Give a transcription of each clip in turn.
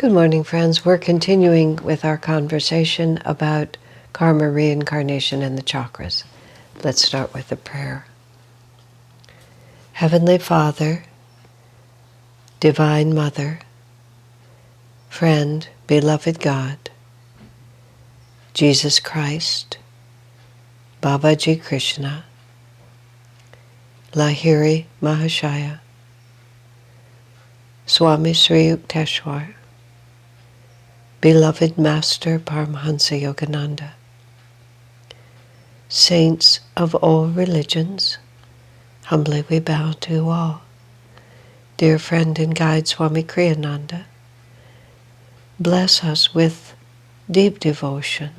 Good morning, friends. We're continuing with our conversation about karma, reincarnation, and the chakras. Let's start with a prayer. Heavenly Father, Divine Mother, friend, beloved God, Jesus Christ, Babaji Krishna, Lahiri Mahashaya, Swami Sri Yukteswar, beloved Master Paramahansa Yogananda, saints of all religions, humbly we bow to all. Dear friend and guide Swami Kriyananda, bless us with deep devotion,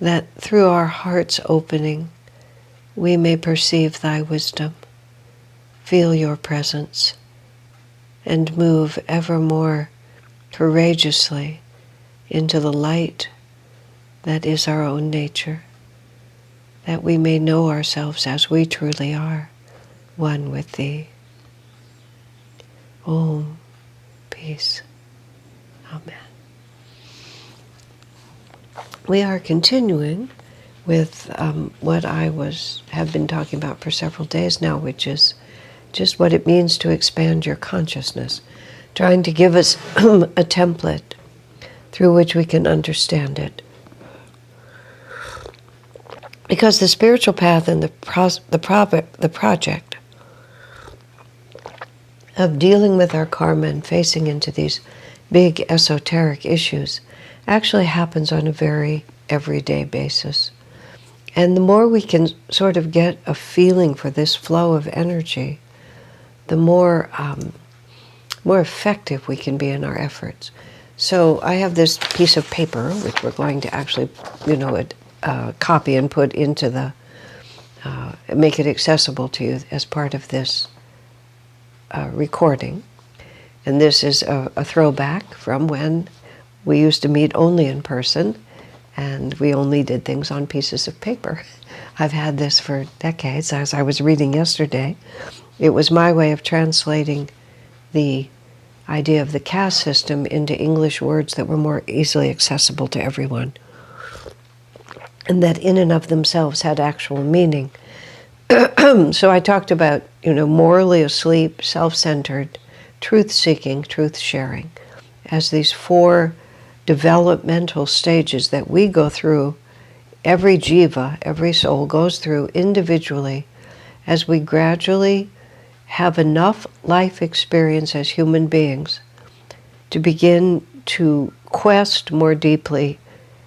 that through our heart's opening we may perceive thy wisdom, feel your presence, and move ever more courageously into the light that is our own nature, that we may know ourselves as we truly are, one with thee. Om, peace. Amen. We are continuing with what I have been talking about for several days now, which is just what it means to expand your consciousness, trying to give us a template through which we can understand it. Because the spiritual path and the project of dealing with our karma and facing into these big esoteric issues actually happens on a very everyday basis. And the more we can sort of get a feeling for this flow of energy, the more effective we can be in our efforts. So I have this piece of paper, which we're going to actually, copy and put into the, make it accessible to you as part of this recording. And this is a throwback from when we used to meet only in person, and we only did things on pieces of paper. I've had this for decades. As I was reading yesterday, it was my way of translating the idea of the caste system into English words that were more easily accessible to everyone, and that in and of themselves had actual meaning. So I talked about, morally asleep, self-centered, truth-seeking, truth-sharing, as these four developmental stages that we go through, every jiva, every soul goes through individually, as we gradually have enough life experience as human beings to begin to quest more deeply,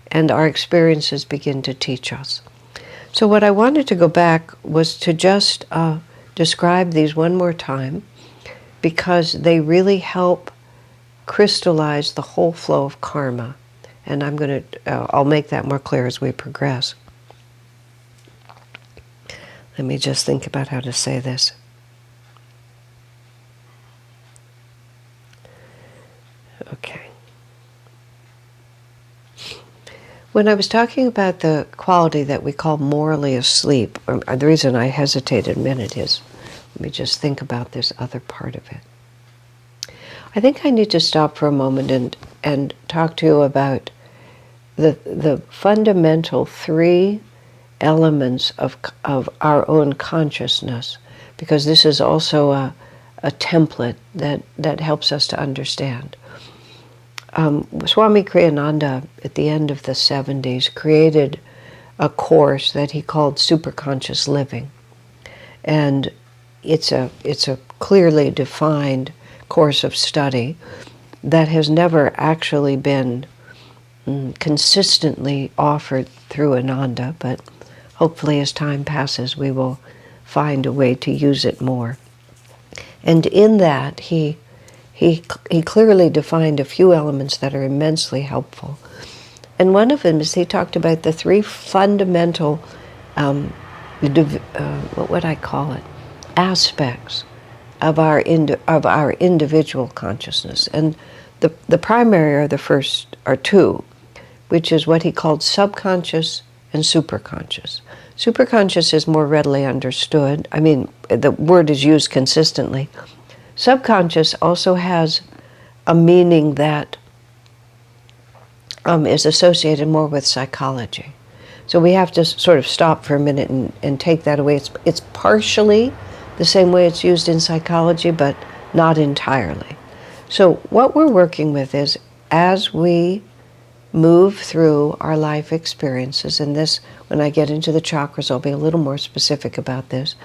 and our experiences begin to teach us. So what I wanted to go back was to just describe these one more time, because they really help crystallize the whole flow of karma. And I'll make that more clear as we progress. Let me just think about how to say this. Okay. When I was talking about the quality that we call morally asleep, the reason I hesitated a minute is, let me just think about this other part of it. I think I need to stop for a moment and talk to you about the fundamental three elements of our own consciousness, because this is also a template that helps us to understand. Swami Kriyananda, at the end of the 70s, created a course that he called superconscious living. And it's a clearly defined course of study that has never actually been consistently offered through Ananda, but hopefully as time passes we will find a way to use it more. And in that he clearly defined a few elements that are immensely helpful. And one of them is he talked about the three fundamental, what would I call it, aspects of our individual consciousness. And the primary are two, which is what he called subconscious and superconscious. Superconscious is more readily understood. I mean, the word is used consistently. Subconscious also has a meaning that is associated more with psychology. So we have to sort of stop for a minute and take that away. It's partially the same way it's used in psychology, but not entirely. So what we're working with is, as we move through our life experiences, and this, when I get into the chakras, I'll be a little more specific about this.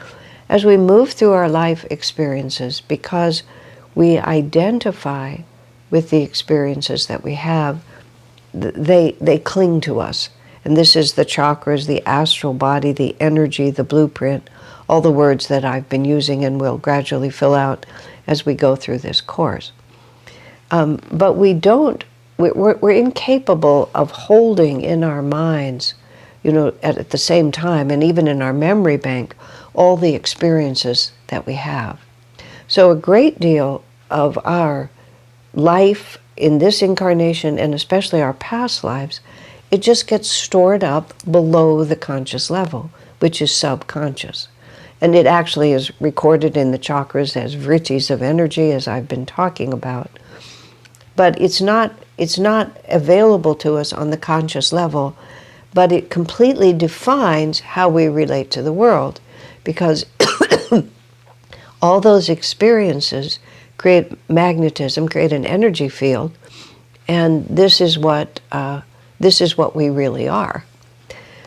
As we move through our life experiences, because we identify with the experiences that we have, they cling to us. And this is the chakras, the astral body, the energy, the blueprint, all the words that I've been using and will gradually fill out as we go through this course. But we're incapable of holding in our minds, at the same time, and even in our memory bank, all the experiences that we have. So a great deal of our life in this incarnation, and especially our past lives, it just gets stored up below the conscious level, which is subconscious. And it actually is recorded in the chakras as vrittis of energy, as I've been talking about. But it's not available to us on the conscious level, but it completely defines how we relate to the world, because all those experiences create magnetism, create an energy field, and this is what we really are.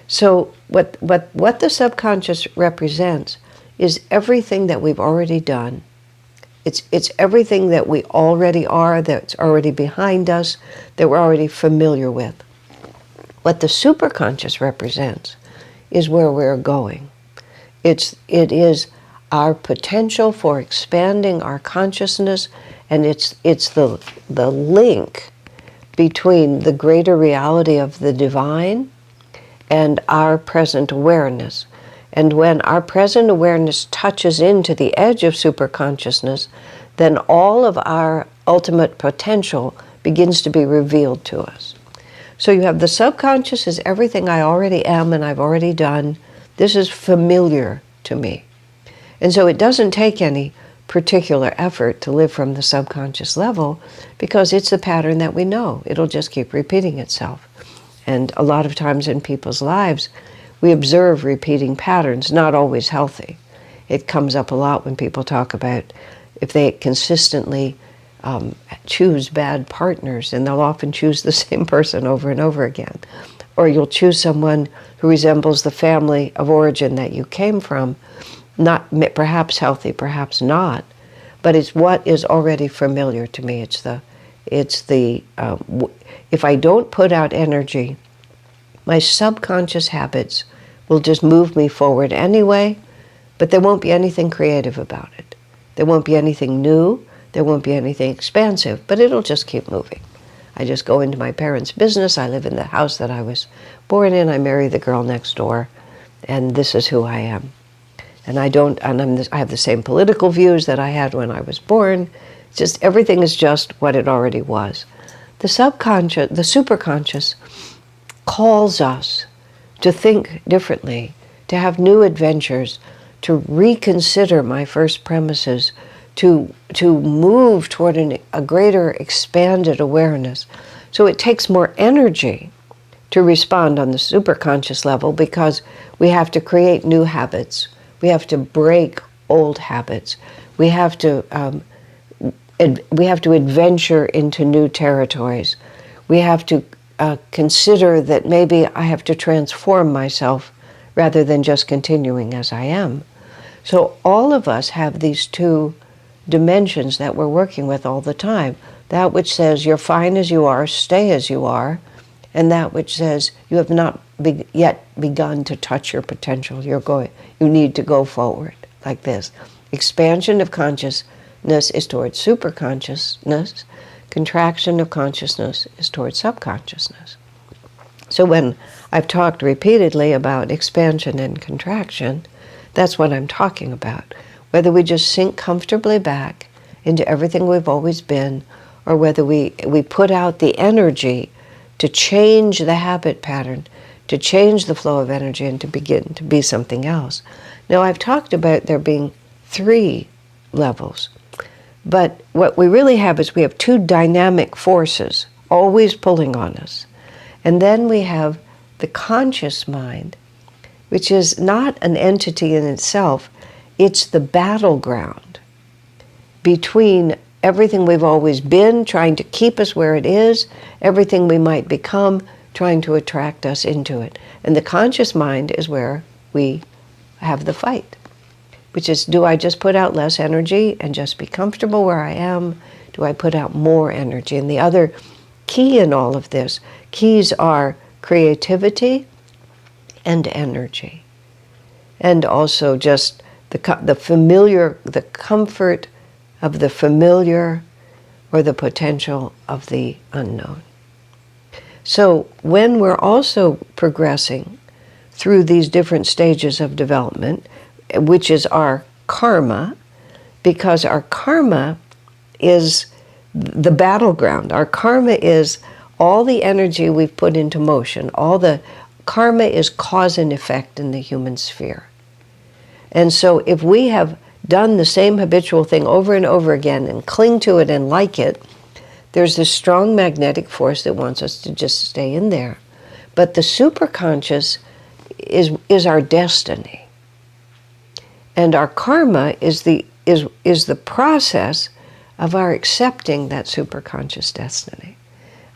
So what the subconscious represents is everything that we've already done. It's everything that we already are, that's already behind us, that we're already familiar with. What the superconscious represents is where we're going. It is our potential for expanding our consciousness, and it's the link between the greater reality of the divine and our present awareness. And when our present awareness touches into the edge of superconsciousness, then all of our ultimate potential begins to be revealed to us. So you have the subconscious is everything I already am and I've already done. This is familiar to me. And so it doesn't take any particular effort to live from the subconscious level, because it's the pattern that we know. It'll just keep repeating itself. And a lot of times in people's lives, we observe repeating patterns, not always healthy. It comes up a lot when people talk about if they consistently choose bad partners, and they'll often choose the same person over and over again. Or you'll choose someone who resembles the family of origin that you came from, not perhaps healthy, perhaps not, but it's what is already familiar to me. If I don't put out energy, my subconscious habits will just move me forward anyway, but there won't be anything creative about it. There won't be anything new, there won't be anything expansive, but it'll just keep moving. I just go into my parents' business, I live in the house that I was born in, I marry the girl next door, and this is who I am. And I have the same political views that I had when I was born. Just everything is just what it already was. The subconscious, the superconscious, calls us to think differently, to have new adventures, to reconsider my first premises, to move toward a greater expanded awareness. So it takes more energy to respond on the superconscious level, because we have to create new habits. We have to break old habits. We have to adventure into new territories. We have to consider that maybe I have to transform myself rather than just continuing as I am. So all of us have these two dimensions that we're working with all the time. That which says you're fine as you are, stay as you are, and that which says you have not yet begun to touch your potential. You need to go forward, like this. Expansion of consciousness is towards superconsciousness. Contraction of consciousness is towards subconsciousness. So when I've talked repeatedly about expansion and contraction, that's what I'm talking about. Whether we just sink comfortably back into everything we've always been, or whether we put out the energy to change the habit pattern, to change the flow of energy, and to begin to be something else. Now, I've talked about there being 3 levels. But what we really have is we have two dynamic forces always pulling on us. And then we have the conscious mind, which is not an entity in itself. It's the battleground between everything we've always been, trying to keep us where it is, everything we might become, trying to attract us into it. And the conscious mind is where we have the fight, which is, do I just put out less energy and just be comfortable where I am? Do I put out more energy? And the other key in all of this, keys are creativity and energy. And also just the familiar, the comfort of the familiar, or the potential of the unknown. So when we're also progressing through these different stages of development, which is our karma, because our karma is the battleground. Our karma is all the energy we've put into motion. All the karma is cause and effect in the human sphere. And so if we have done the same habitual thing over and over again and cling to it and like it, there's this strong magnetic force that wants us to just stay in there. But the superconscious is our destiny. And our karma is the process of our accepting that superconscious destiny.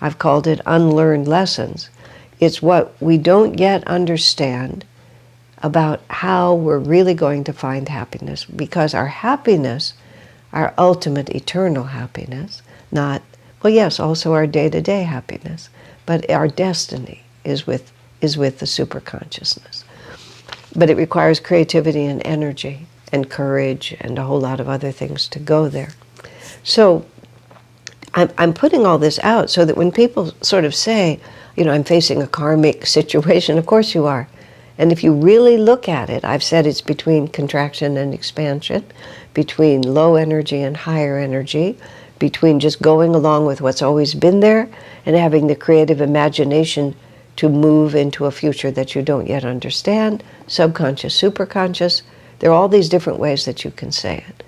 I've called it unlearned lessons. It's what we don't yet understand about how we're really going to find happiness, because our happiness, our ultimate eternal happiness, not, well, yes, also our day-to-day happiness, but our destiny is with the superconsciousness. But it requires creativity and energy and courage and a whole lot of other things to go there. So I'm putting all this out so that when people sort of say, I'm facing a karmic situation, of course you are. And if you really look at it, I've said it's between contraction and expansion, between low energy and higher energy, between just going along with what's always been there and having the creative imagination to move into a future that you don't yet understand, subconscious, superconscious. There are all these different ways that you can say it.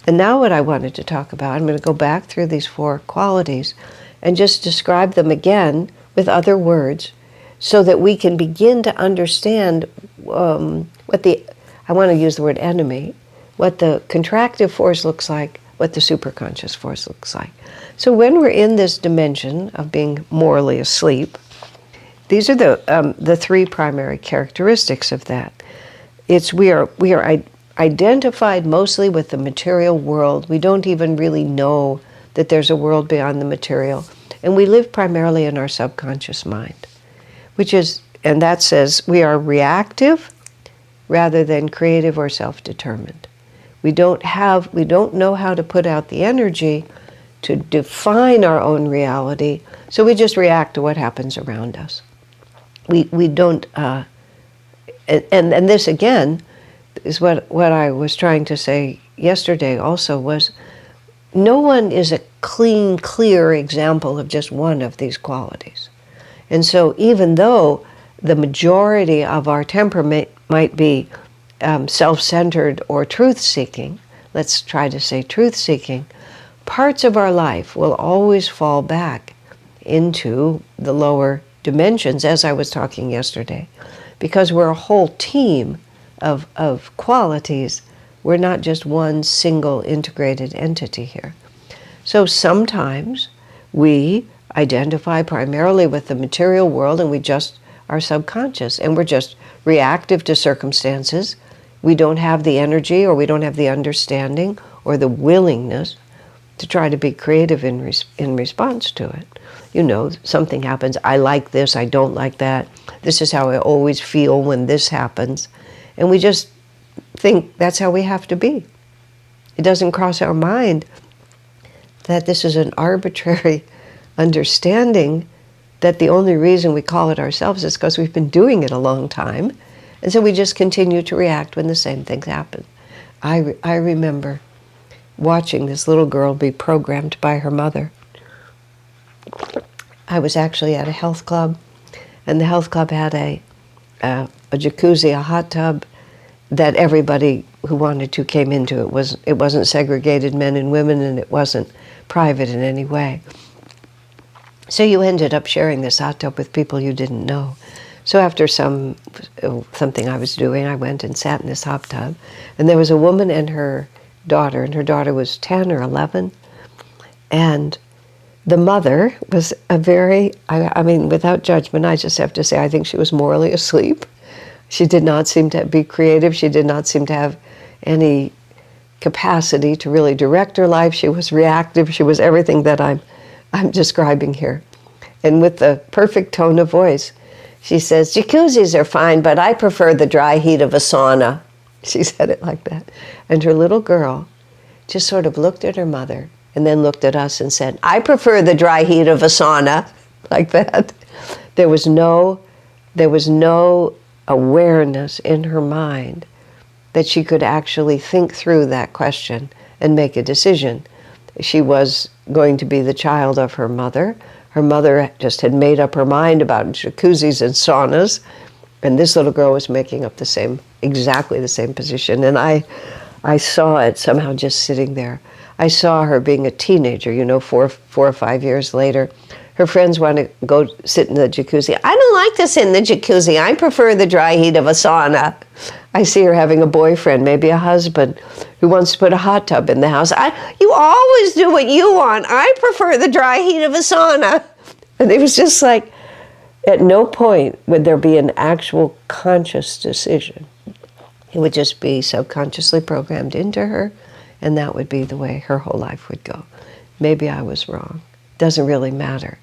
And now what I wanted to talk about, I'm going to go back through these 4 qualities and just describe them again with other words so that we can begin to understand I want to use the word enemy, what the contractive force looks like, what the superconscious force looks like. So when we're in this dimension of being morally asleep, these are the 3 primary characteristics of that. We are identified mostly with the material world. We don't even really know that there's a world beyond the material. And we live primarily in our subconscious mind, and that says we are reactive rather than creative or self-determined. We don't know how to put out the energy to define our own reality, so we just react to what happens around us. We don't, and this again is what I was trying to say yesterday also, was no one is a clean, clear example of just one of these qualities. And so even though the majority of our temperament might be self-centered or truth-seeking, let's try to say truth-seeking, parts of our life will always fall back into the lower dimensions, as I was talking yesterday, because we're a whole team of qualities. We're not just one single integrated entity here. So sometimes we identify primarily with the material world and we just are subconscious and we're just reactive to circumstances. We don't have the energy or we don't have the understanding or the willingness to try to be creative in response to it. Something happens, I like this, I don't like that. This is how I always feel when this happens. And we just think that's how we have to be. It doesn't cross our mind that this is an arbitrary understanding that the only reason we call it ourselves is because we've been doing it a long time. And so we just continue to react when the same things happen. I remember watching this little girl be programmed by her mother. I was actually at a health club, and the health club had a jacuzzi, a hot tub, that everybody who wanted to came into. It wasn't segregated men and women, and it wasn't private in any way. So you ended up sharing this hot tub with people you didn't know. So after something I was doing, I went and sat in this hot tub, and there was a woman and her daughter was 10 or 11, and the mother was a very, I mean, without judgment, I just have to say, I think she was morally asleep. She did not seem to be creative. She did not seem to have any capacity to really direct her life. She was reactive. She was everything that I'm describing here. And with the perfect tone of voice, she says, jacuzzis are fine, but I prefer the dry heat of a sauna. She said it like that. And her little girl just sort of looked at her mother and then looked at us and said, I prefer the dry heat of a sauna, like that. There was no awareness in her mind that she could actually think through that question and make a decision. She was going to be the child of her mother. Her mother just had made up her mind about jacuzzis and saunas, and this little girl was making up exactly the same position. And I saw it somehow just sitting there. I saw her being a teenager, 4 or 5 years later. Her friends want to go sit in the jacuzzi. I don't like to sit in the jacuzzi. I prefer the dry heat of a sauna. I see her having a boyfriend, maybe a husband, who wants to put a hot tub in the house. You always do what you want. I prefer the dry heat of a sauna. And it was just like, at no point would there be an actual conscious decision. It would just be subconsciously programmed into her, and that would be the way her whole life would go. Maybe I was wrong. Doesn't really matter.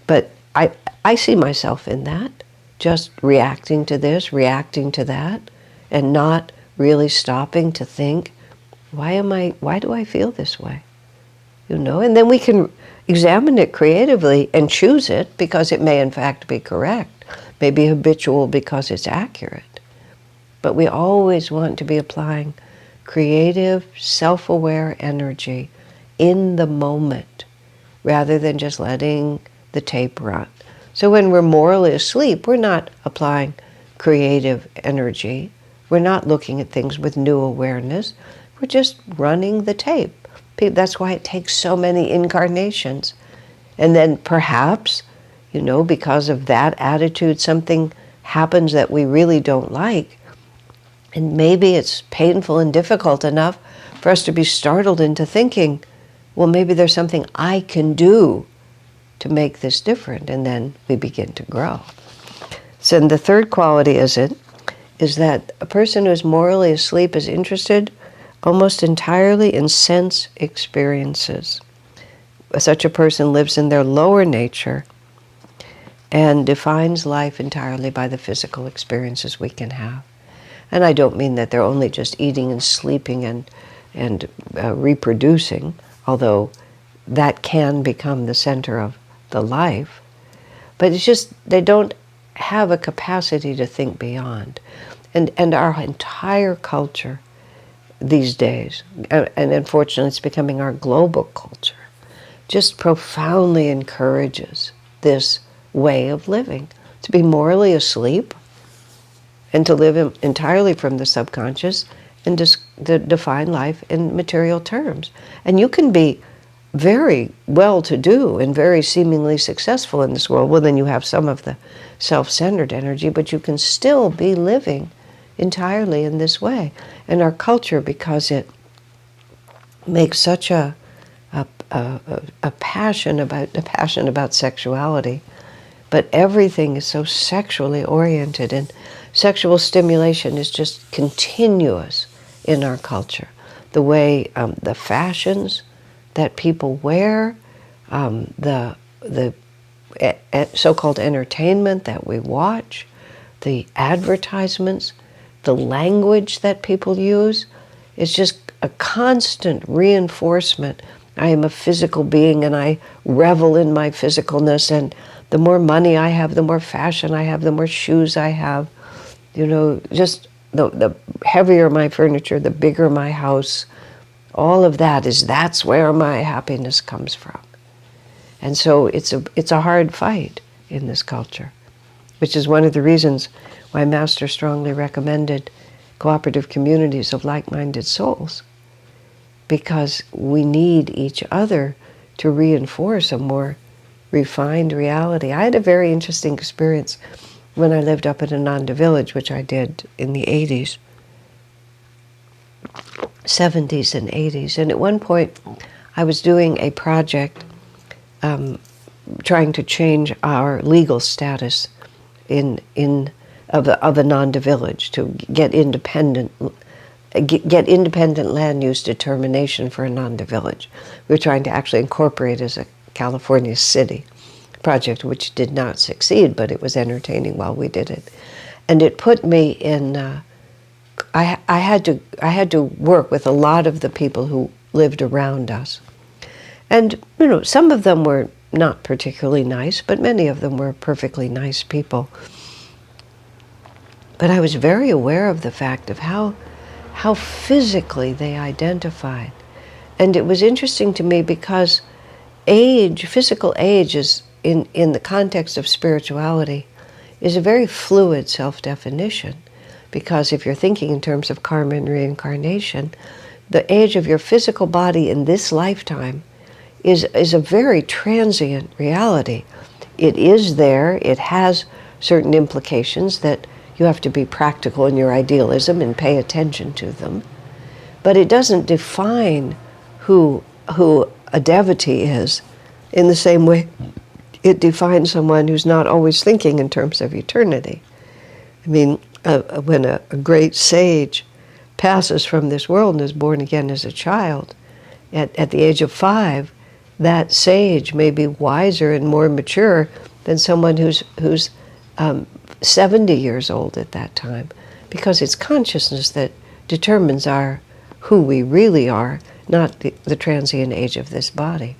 But I see myself in that, just reacting to this, reacting to that, and not really stopping to think, why do I feel this way? And then we can examine it creatively and choose it because it may in fact be correct, maybe habitual because it's accurate. But we always want to be applying creative, self-aware energy in the moment, rather than just letting the tape run. So when we're morally asleep, we're not applying creative energy. We're not looking at things with new awareness. We're just running the tape. That's why it takes so many incarnations. And then perhaps, because of that attitude, something happens that we really don't like. And maybe it's painful and difficult enough for us to be startled into thinking, well, maybe there's something I can do to make this different. And then we begin to grow. So the third quality is that a person who is morally asleep is interested almost entirely in sense experiences. Such a person lives in their lower nature and defines life entirely by the physical experiences we can have. And I don't mean that they're only just eating and sleeping and reproducing, although that can become the center of the life. But it's just they don't have a capacity to think beyond. And our entire culture these days, and unfortunately it's becoming our global culture, just profoundly encourages this way of living, to be morally asleep and to live entirely from the subconscious and to define life in material terms. And you can be very well-to-do and very seemingly successful in this world. Well, then you have some of the self-centered energy, but you can still be living entirely in this way. And our culture, because it makes such a passion about sexuality, but everything is so sexually oriented, and sexual stimulation is just continuous in our culture. The way the fashions that people wear, the so-called entertainment that we watch, the advertisements, the language that people use, is just a constant reinforcement. I am a physical being and I revel in my physicalness, and the more money I have, the more fashion I have, the more shoes I have. Just the heavier my furniture, the bigger my house. All of that's where my happiness comes from. And so it's a hard fight in this culture, which is one of the reasons why Master strongly recommended cooperative communities of like-minded souls, because we need each other to reinforce a more refined reality. I had a very interesting experience when I lived up at Ananda Village, which I did in the 80s, 70s and 80s. And at one point, I was doing a project trying to change our legal status of Ananda Village to get independent land use determination for Ananda Village. We were trying to actually incorporate as a California city project, which did not succeed, but it was entertaining while we did it. And it put me in, I had to work with a lot of the people who lived around us. And, you know, some of them were not particularly nice, but many of them were perfectly nice people. But I was very aware of the fact of how physically they identified. And it was interesting to me because age, physical age, is in the context of spirituality, is a very fluid self-definition. Because if you're thinking in terms of karma and reincarnation, the age of your physical body in this lifetime is a very transient reality. It is there, it has certain implications that you have to be practical in your idealism and pay attention to them. But it doesn't define who a devotee is in the same way it defines someone who's not always thinking in terms of eternity. I mean, when a great sage passes from this world and is born again as a child, at the age of 5, that sage may be wiser and more mature than someone who's 70 years old at that time, because it's consciousness that determines who we really are, not the transient age of this body.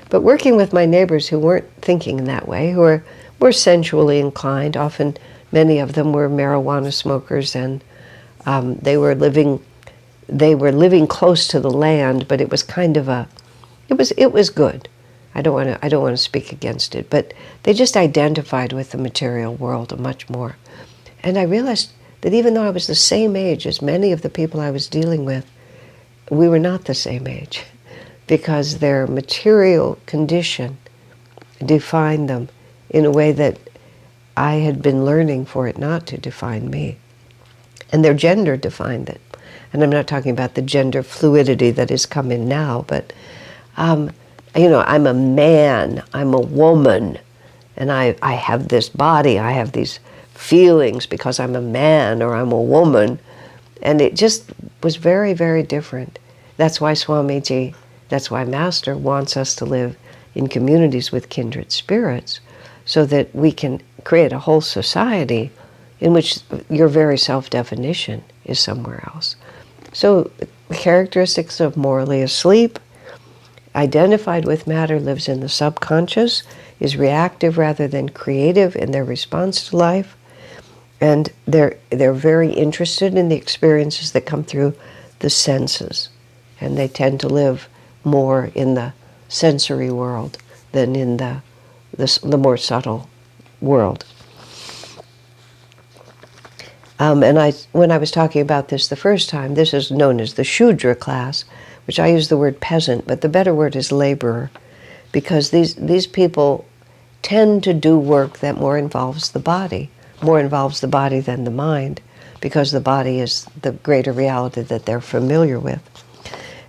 But working with my neighbors who weren't thinking in that way, who were more sensually inclined, often many of them were marijuana smokers, and they were living close to the land, but it was kind of it was good. I don't want to speak against it, but they just identified with the material world much more. And I realized that even though I was the same age as many of the people I was dealing with, we were not the same age, because their material condition defined them in a way that I had been learning for it not to define me. And their gender defined it. And I'm not talking about the gender fluidity that has come in now, but you know, I'm a man, I'm a woman, and I have this body, I have these feelings because I'm a man or I'm a woman. And it just was very, very different. That's why Swamiji, that's why Master wants us to live in communities with kindred spirits, so that we can create a whole society in which your very self-definition is somewhere else. So the characteristics of morally asleep: identified with matter, lives in the subconscious, is reactive rather than creative in their response to life, and they're very interested in the experiences that come through the senses, and they tend to live more in the sensory world than in the more subtle world. And when I was talking about this the first time, this is known as the Shudra class, which I use the word peasant, but the better word is laborer, because these people tend to do work that more involves the body than the mind, because the body is the greater reality that they're familiar with.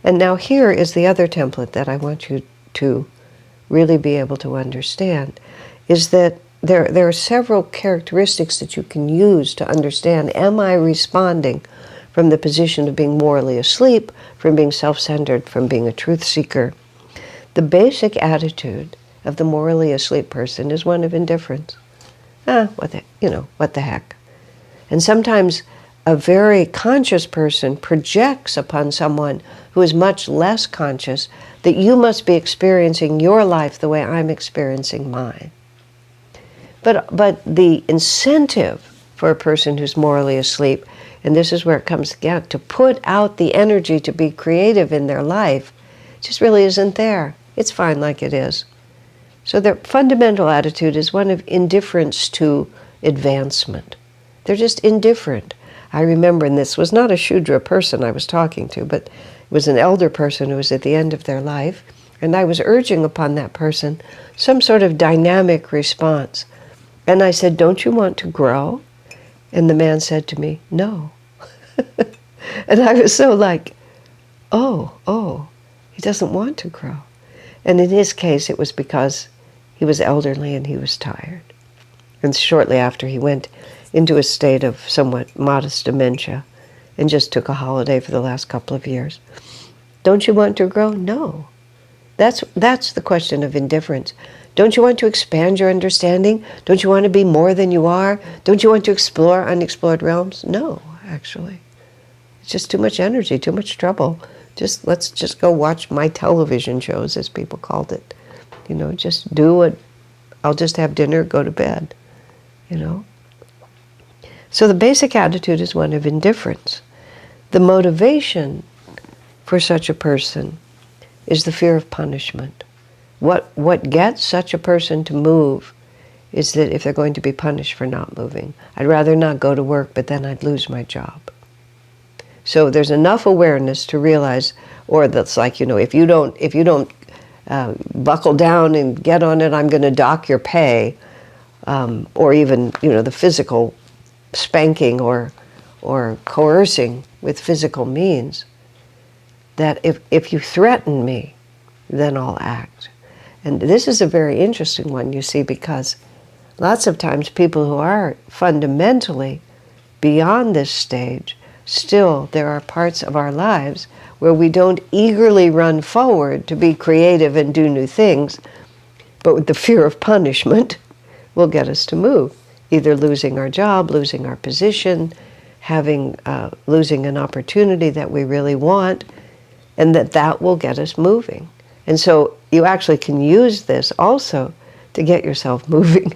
And now here is the other template that I want you to really be able to understand, is that there are several characteristics that you can use to understand, am I responding from the position of being morally asleep, from being self-centered, from being a truth seeker? The basic attitude of the morally asleep person is one of indifference. What the heck? And sometimes a very conscious person projects upon someone who is much less conscious that you must be experiencing your life the way I'm experiencing mine. But the incentive for a person who's morally asleep, and this is where it comes again, to put out the energy to be creative in their life, just really isn't there. It's fine like it is. So their fundamental attitude is one of indifference to advancement. They're just indifferent. I remember, and this was not a Shudra person I was talking to, but it was an elder person who was at the end of their life, and I was urging upon that person some sort of dynamic response. And I said, "Don't you want to grow?" And the man said to me, "No." And I was so like, oh, he doesn't want to grow. And in his case, it was because he was elderly and he was tired. And shortly after, he went into a state of somewhat modest dementia and just took a holiday for the last couple of years. Don't you want to grow? No. That's the question of indifference. Don't you want to expand your understanding? Don't you want to be more than you are? Don't you want to explore unexplored realms? No, actually. It's just too much energy, too much trouble. Let's just go watch my television shows, as people called it. Just do it. I'll just have dinner, go to bed, So the basic attitude is one of indifference. The motivation for such a person is the fear of punishment. What gets such a person to move is that if they're going to be punished for not moving, I'd rather not go to work, but then I'd lose my job. So there's enough awareness to realize, or that's like, if you don't buckle down and get on it, I'm going to dock your pay, or even the physical spanking or coercing with physical means. That if you threaten me, then I'll act. And this is a very interesting one, you see, because lots of times people who are fundamentally beyond this stage, still there are parts of our lives where we don't eagerly run forward to be creative and do new things, but with the fear of punishment will get us to move. Either losing our job, losing our position, losing an opportunity that we really want, and that will get us moving. And so you actually can use this also to get yourself moving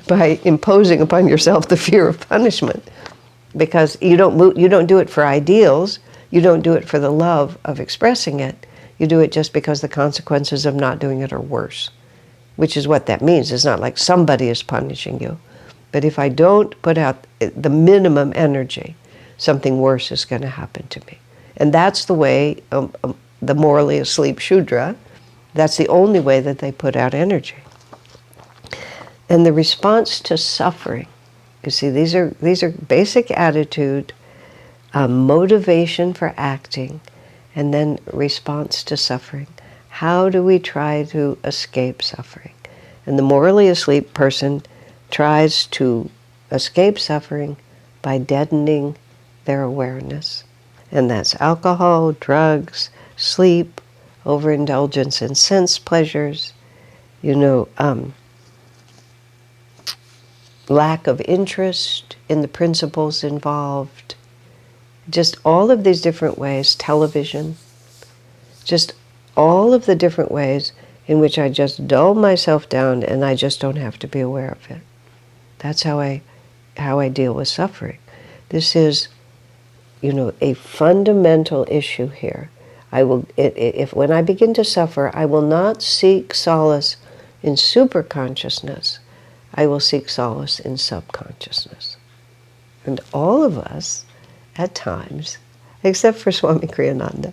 by imposing upon yourself the fear of punishment. Because you don't do it for ideals, you don't do it for the love of expressing it, you do it just because the consequences of not doing it are worse. Which is what that means. It's not like somebody is punishing you. But if I don't put out the minimum energy, something worse is going to happen to me. And that's the way the morally asleep Shudra, that's the only way that they put out energy. And the response to suffering, you see, these are basic attitude, motivation for acting, and then response to suffering. How do we try to escape suffering? And the morally asleep person tries to escape suffering by deadening their awareness. And that's alcohol, drugs, sleep, overindulgence in sense pleasures, lack of interest in the principles involved, just all of these different ways, television, just all of the different ways in which I just dull myself down and I just don't have to be aware of it. That's how I deal with suffering. This is, a fundamental issue here. When I begin to suffer, I will not seek solace in superconsciousness. I will seek solace in subconsciousness. And all of us, at times, except for Swami Kriyananda,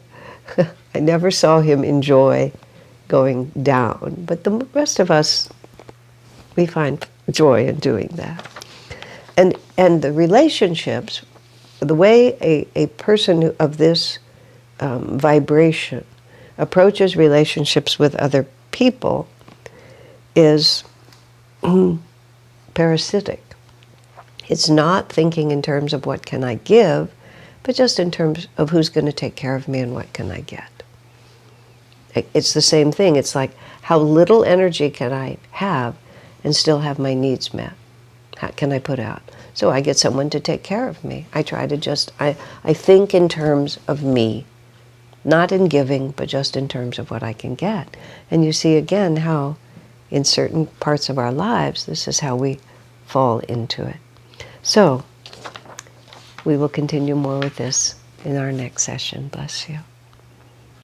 I never saw him enjoy going down, but the rest of us, we find joy in doing that. And the relationships, the way a person of this vibration approaches relationships with other people is parasitic. It's not thinking in terms of what can I give, but just in terms of who's going to take care of me and what can I get. It's the same thing. It's like, how little energy can I have and still have my needs met? How can I put out? So I get someone to take care of me. I try to I think in terms of me, not in giving, but just in terms of what I can get. And you see again how in certain parts of our lives, this is how we fall into it. So we will continue more with this in our next session. Bless you.